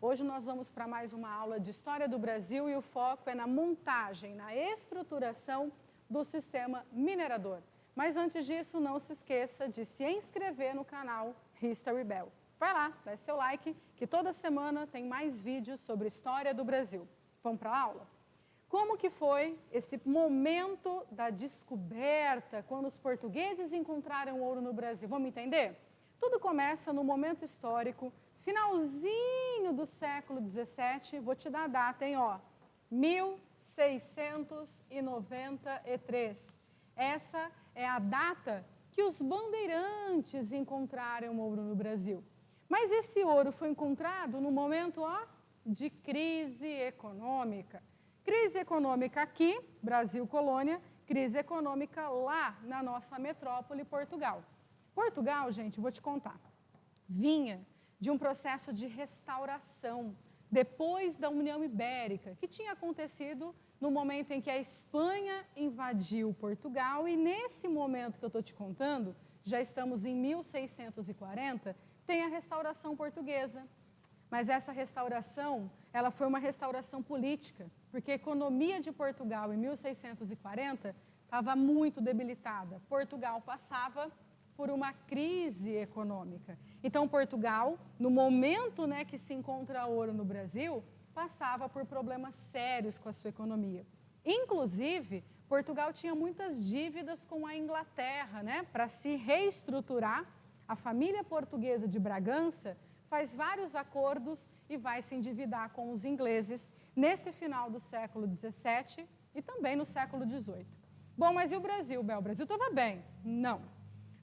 Hoje nós vamos para mais uma aula de História do Brasil e o foco é na montagem, na estruturação do sistema minerador. Mas antes disso, não se esqueça de se inscrever no canal History Bell. Vai lá, dá seu like, que toda semana tem mais vídeos sobre História do Brasil. Vamos para a aula? Como que foi esse momento da descoberta, quando os portugueses encontraram ouro no Brasil? Vamos entender? Tudo começa no momento histórico, finalzinho do século XVII, vou te dar a data, hein, ó, 1693. Essa é a data que os bandeirantes encontraram ouro no Brasil. Mas esse ouro foi encontrado no momento, ó, de crise econômica. Crise econômica aqui, Brasil colônia, crise econômica lá na nossa metrópole, Portugal. Portugal, gente, vou te contar, vinha de um processo de restauração depois da União Ibérica, que tinha acontecido no momento em que a Espanha invadiu Portugal e nesse momento que eu estou te contando, já estamos em 1640, tem a restauração portuguesa. Mas essa restauração, ela foi uma restauração política, porque a economia de Portugal em 1640 estava muito debilitada. Portugal passava por uma crise econômica. Então, Portugal, no momento, né, que se encontra ouro no Brasil, passava por problemas sérios com a sua economia. Inclusive, Portugal tinha muitas dívidas com a Inglaterra, né, para se reestruturar. A família portuguesa de Bragança faz vários acordos e vai se endividar com os ingleses nesse final do século XVII e também no século XVIII. Bom, mas e o Brasil, Bel? O Brasil estava bem? Não.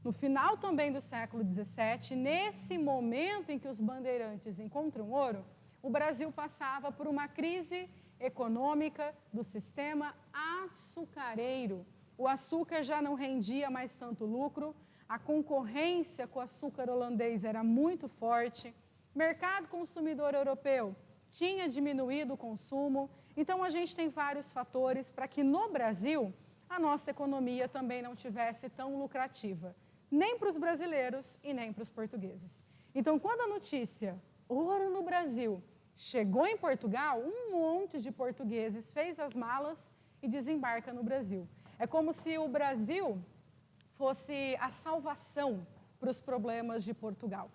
No final também do século XVII, nesse momento em que os bandeirantes encontram ouro, o Brasil passava por uma crise econômica do sistema açucareiro. O açúcar já não rendia mais tanto lucro, a concorrência com o açúcar holandês era muito forte, mercado consumidor europeu tinha diminuído o consumo, então a gente tem vários fatores para que no Brasil a nossa economia também não tivesse tão lucrativa, nem para os brasileiros e nem para os portugueses. Então, quando a notícia, ouro no Brasil, chegou em Portugal, um monte de portugueses fez as malas e desembarca no Brasil. É como se o Brasil fosse a salvação para os problemas de Portugal.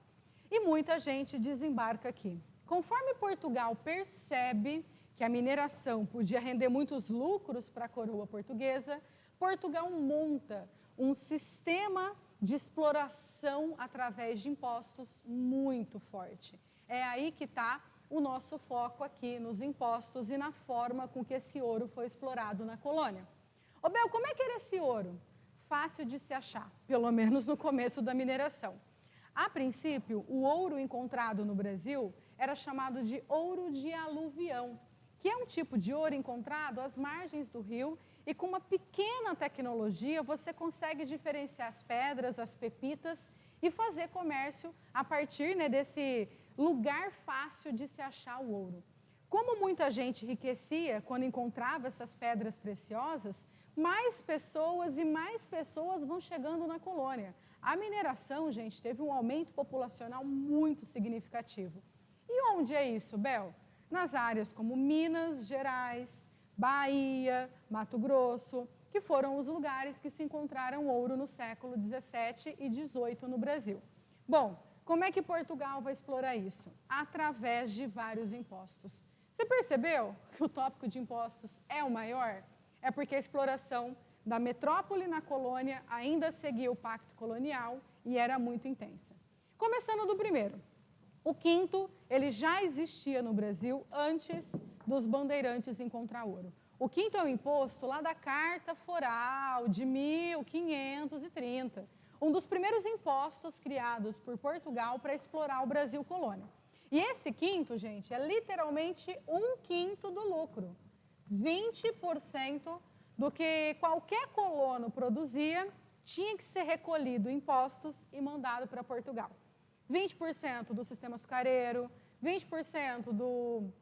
E muita gente desembarca aqui. Conforme Portugal percebe que a mineração podia render muitos lucros para a coroa portuguesa, Portugal monta um sistema de exploração através de impostos muito forte. É aí que está o nosso foco aqui nos impostos e na forma com que esse ouro foi explorado na colônia. Ô Bel, como é que era esse ouro? Fácil de se achar, pelo menos no começo da mineração. A princípio, o ouro encontrado no Brasil era chamado de ouro de aluvião, que é um tipo de ouro encontrado às margens do rio e com uma pequena tecnologia você consegue diferenciar as pedras, as pepitas e fazer comércio a partir, né, desse lugar fácil de se achar o ouro. Como muita gente enriquecia quando encontrava essas pedras preciosas, mais pessoas vão chegando na colônia. A mineração, gente, teve um aumento populacional muito significativo. E onde é isso, Bel? Nas áreas como Minas Gerais, Bahia, Mato Grosso, que foram os lugares que se encontraram ouro no século XVII e XVIII no Brasil. Bom, como é que Portugal vai explorar isso? Através de vários impostos. Você percebeu que o tópico de impostos é o maior? É porque a exploração da metrópole na colônia ainda seguia o pacto colonial e era muito intensa. Começando do primeiro. O quinto, ele já existia no Brasil antes dos bandeirantes encontrar ouro. O quinto é o imposto lá da Carta Foral de 1530. Um dos primeiros impostos criados por Portugal para explorar o Brasil colônia. E esse quinto, gente, é literalmente um quinto do lucro. 20% do que qualquer colono produzia tinha que ser recolhido impostos e mandado para Portugal. 20% do sistema açucareiro, 20% do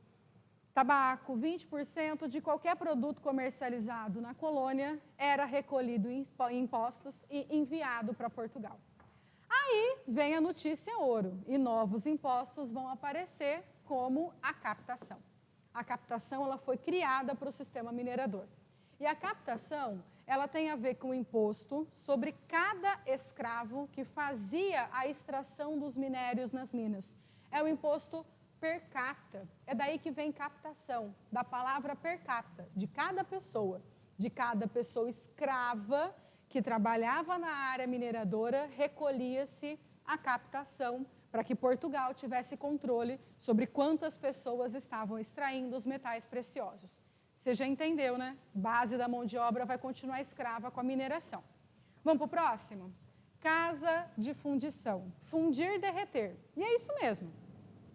tabaco, 20% de qualquer produto comercializado na colônia era recolhido em impostos e enviado para Portugal. Aí vem a notícia ouro e novos impostos vão aparecer como a captação. A captação ela foi criada para o sistema minerador. E a captação ela tem a ver com o imposto sobre cada escravo que fazia a extração dos minérios nas minas. É o imposto per capita. É daí que vem captação, da palavra per capita, de cada pessoa escrava que trabalhava na área mineradora, recolhia-se a captação para que Portugal tivesse controle sobre quantas pessoas estavam extraindo os metais preciosos. Você já entendeu, né? Base da mão de obra vai continuar escrava com a mineração. Vamos para o próximo? Casa de fundição. Fundir, derreter. E é isso mesmo.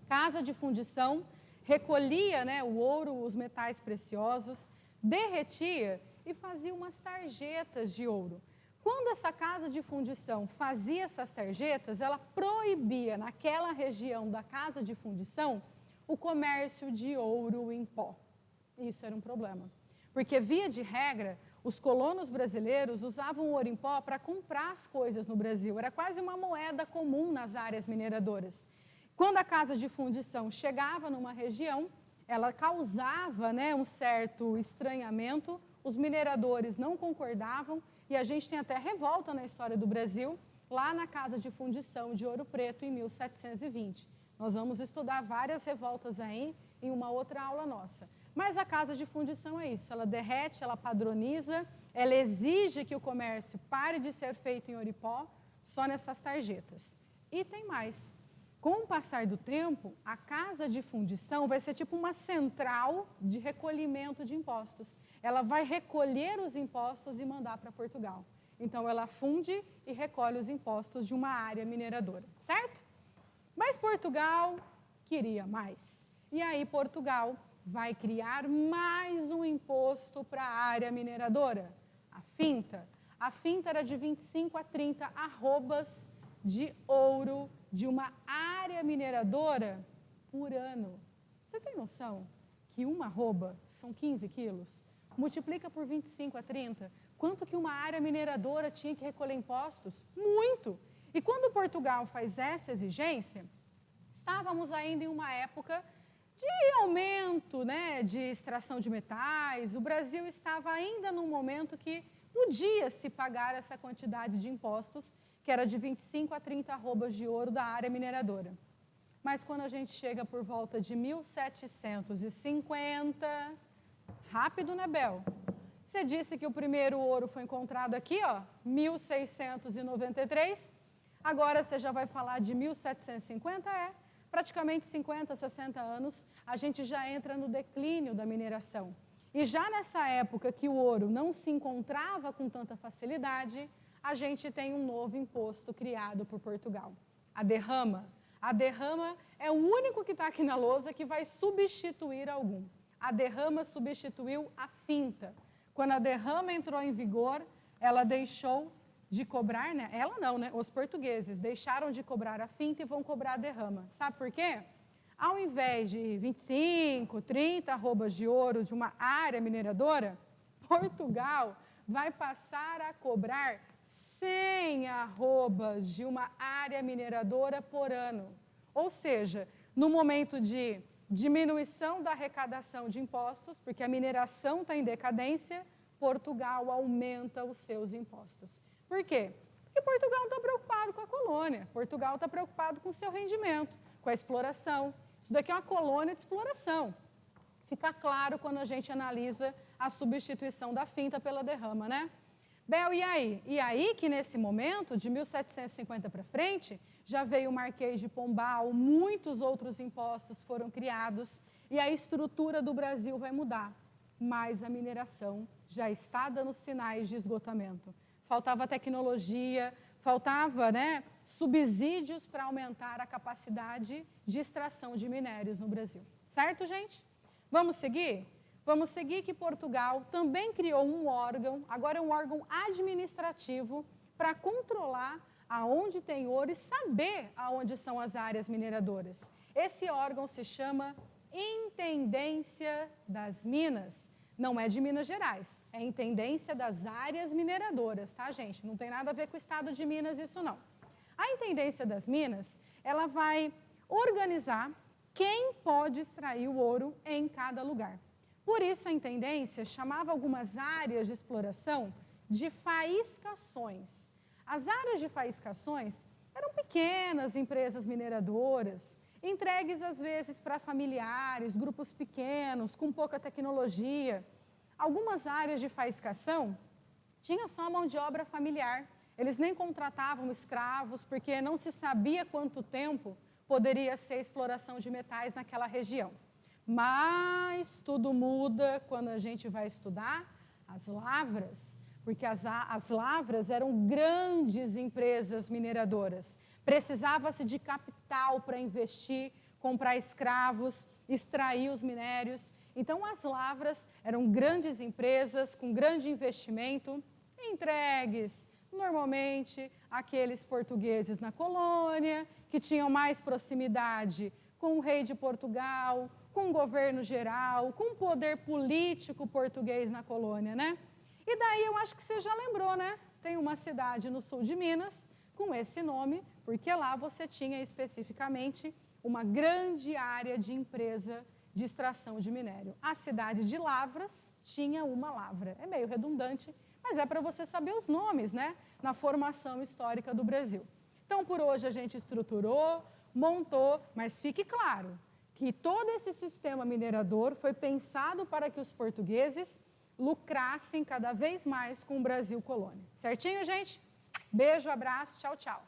Casa de fundição recolhia, né, o ouro, os metais preciosos, derretia e fazia umas tarjetas de ouro. Quando essa casa de fundição fazia essas tarjetas, ela proibia naquela região da casa de fundição o comércio de ouro em pó. Isso era um problema, porque via de regra, os colonos brasileiros usavam o ouro em pó para comprar as coisas no Brasil. Era quase uma moeda comum nas áreas mineradoras. Quando a casa de fundição chegava numa região, ela causava, né, um certo estranhamento, os mineradores não concordavam, e a gente tem até revolta na história do Brasil, lá na casa de fundição de Ouro Preto, em 1720. Nós vamos estudar várias revoltas aí em uma outra aula nossa. Mas a casa de fundição é isso, ela derrete, ela padroniza, ela exige que o comércio pare de ser feito em ouro e pó, só nessas tarjetas. E tem mais. Com o passar do tempo, a casa de fundição vai ser tipo uma central de recolhimento de impostos. Ela vai recolher os impostos e mandar para Portugal. Então, ela funde e recolhe os impostos de uma área mineradora, certo? Mas Portugal queria mais. E aí, Portugal vai criar mais um imposto para a área mineradora, a finta. A finta era de 25 a 30 arrobas de ouro de uma área mineradora por ano. Você tem noção que uma arroba são 15 quilos? Multiplica por 25 a 30. Quanto que uma área mineradora tinha que recolher impostos? Muito! E quando Portugal faz essa exigência, estávamos ainda em uma época de aumento, né, de extração de metais. O Brasil estava ainda num momento que podia se pagar essa quantidade de impostos, que era de 25 a 30 arrobas de ouro da área mineradora. Mas quando a gente chega por volta de 1750, rápido, né, Bel? Você disse que o primeiro ouro foi encontrado aqui, ó, 1693. Agora você já vai falar de 1750, praticamente 50, 60 anos, a gente já entra no declínio da mineração. E já nessa época que o ouro não se encontrava com tanta facilidade, a gente tem um novo imposto criado por Portugal, a derrama. A derrama é o único que está aqui na lousa que vai substituir algum. A derrama substituiu a finta. Quando a derrama entrou em vigor, ela deixou de cobrar, né? Ela não, né? Os portugueses deixaram de cobrar a finta e vão cobrar a derrama. Sabe por quê? Ao invés de 25, 30 arrobas de ouro de uma área mineradora, Portugal vai passar a cobrar 100 arrobas de uma área mineradora por ano. Ou seja, no momento de diminuição da arrecadação de impostos, porque a mineração está em decadência, Portugal aumenta os seus impostos. Por quê? Porque Portugal não está preocupado com a colônia, Portugal está preocupado com o seu rendimento, com a exploração. Isso daqui é uma colônia de exploração. Fica claro quando a gente analisa a substituição da finta pela derrama, né? Bel, e aí? E aí que nesse momento, de 1750 para frente, já veio o Marquês de Pombal, muitos outros impostos foram criados e a estrutura do Brasil vai mudar. Mas a mineração já está dando sinais de esgotamento. Faltava tecnologia, faltava, né, subsídios para aumentar a capacidade de extração de minérios no Brasil. Certo, gente? Vamos seguir? Vamos seguir que Portugal também criou um órgão, agora é um órgão administrativo, para controlar aonde tem ouro e saber aonde são as áreas mineradoras. Esse órgão se chama Intendência das Minas. Não é de Minas Gerais, é Intendência das Áreas Mineradoras, tá, gente? Não tem nada a ver com o estado de Minas, isso não. A Intendência das Minas, ela vai organizar quem pode extrair o ouro em cada lugar. Por isso, a intendência chamava algumas áreas de exploração de faiscações. As áreas de faiscações eram pequenas empresas mineradoras, entregues às vezes para familiares, grupos pequenos, com pouca tecnologia. Algumas áreas de faiscação tinham só mão de obra familiar. Eles nem contratavam escravos, porque não se sabia quanto tempo poderia ser a exploração de metais naquela região. Mas tudo muda quando a gente vai estudar as lavras, porque as lavras eram grandes empresas mineradoras. Precisava-se de capital para investir, comprar escravos, extrair os minérios. Então, as lavras eram grandes empresas com grande investimento, entregues normalmente àqueles portugueses na colônia, que tinham mais proximidade com o rei de Portugal, com o governo geral, com o poder político português na colônia, né? E daí eu acho que você já lembrou, né? Tem uma cidade no sul de Minas com esse nome, porque lá você tinha especificamente uma grande área de empresa de extração de minério. A cidade de Lavras tinha uma lavra. É meio redundante, mas é para você saber os nomes, né? Na formação histórica do Brasil. Então, por hoje a gente estruturou, montou, mas fique claro que todo esse sistema minerador foi pensado para que os portugueses lucrassem cada vez mais com o Brasil colônia. Certinho, gente? Beijo, abraço, tchau, tchau.